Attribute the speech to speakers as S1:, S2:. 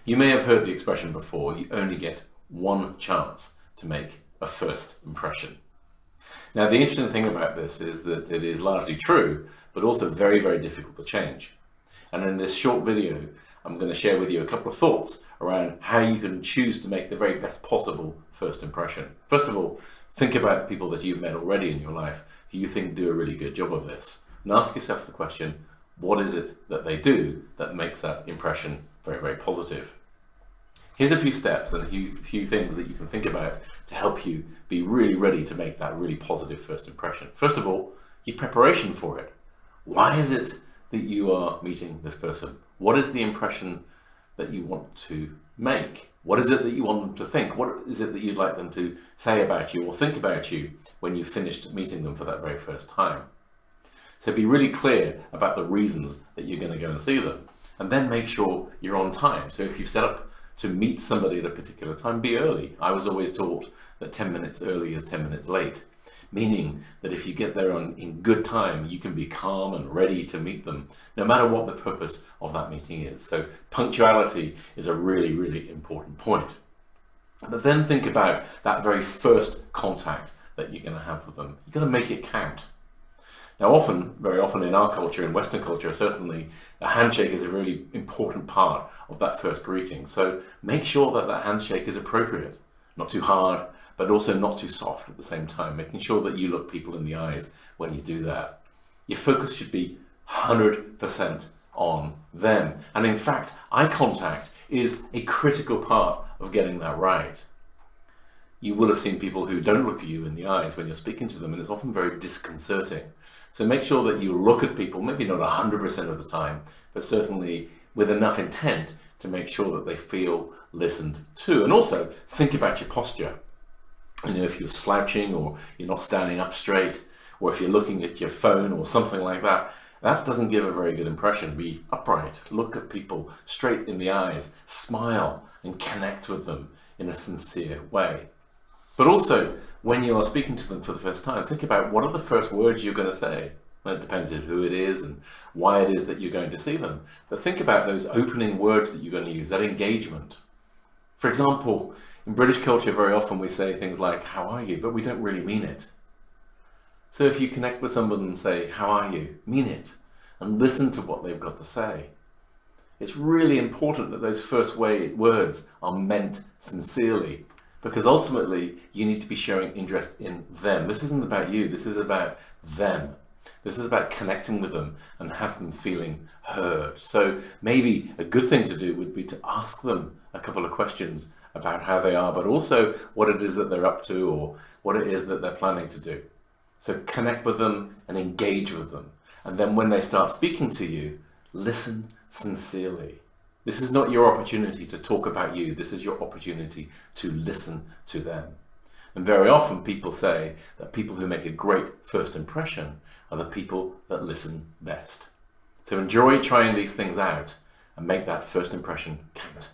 S1: You may have heard the expression before, you only get one chance to make a first impression. Now, the interesting thing about this is that it is largely true, but also very, very difficult to change. And in this short video, I'm going to share with you a couple of thoughts around how you can choose to make the very best possible first impression. First of all, think about the people that you've met already in your life who you think do a really good job of this. And ask yourself the question, what is it that they do that makes that impression very, very positive? Here's a few steps and a few things that you can think about to help you be really ready to make that really positive first impression. First of all, your preparation for it. Why is it that you are meeting this person? What is the impression that you want to make? What is it that you want them to think? What is it that you'd like them to say about you or think about you when you've finished meeting them for that very first time? So be really clear about the reasons that you're going to go and see them, and then make sure you're on time. So if you've set up to meet somebody at a particular time, be early. I was always taught that 10 minutes early is 10 minutes late, meaning that if you get there in good time, you can be calm and ready to meet them, no matter what the purpose of that meeting is. So punctuality is a really, really important point. But then think about that very first contact that you're going to have with them. You've got to make it count. Now, very often in our culture, in Western culture, certainly a handshake is a really important part of that first greeting. So make sure that that handshake is appropriate, not too hard, but also not too soft at the same time, making sure that you look people in the eyes when you do that. Your focus should be 100% on them. And in fact, eye contact is a critical part of getting that right. You will have seen people who don't look at you in the eyes when you're speaking to them, and it's often very disconcerting. So make sure that you look at people, maybe not 100% of the time, but certainly with enough intent to make sure that they feel listened to. And also think about your posture. You know, if you're slouching or you're not standing up straight, or if you're looking at your phone or something like that, that doesn't give a very good impression. Be upright, look at people straight in the eyes, smile and connect with them in a sincere way. But also, when you are speaking to them for the first time, think about what are the first words you're going to say. Well, it depends on who it is and why it is that you're going to see them. But think about those opening words that you're going to use, that engagement. For example, in British culture, very often we say things like, how are you? But we don't really mean it. So if you connect with someone and say, how are you? Mean it. And listen to what they've got to say. It's really important that those first words are meant sincerely, because ultimately you need to be showing interest in them. This isn't about you, this is about them. This is about connecting with them and have them feeling heard. So maybe a good thing to do would be to ask them a couple of questions about how they are, but also what it is that they're up to or what it is that they're planning to do. So connect with them and engage with them. And then when they start speaking to you, listen sincerely. This is not your opportunity to talk about you. This is your opportunity to listen to them. And very often people say that people who make a great first impression are the people that listen best. So enjoy trying these things out and make that first impression count.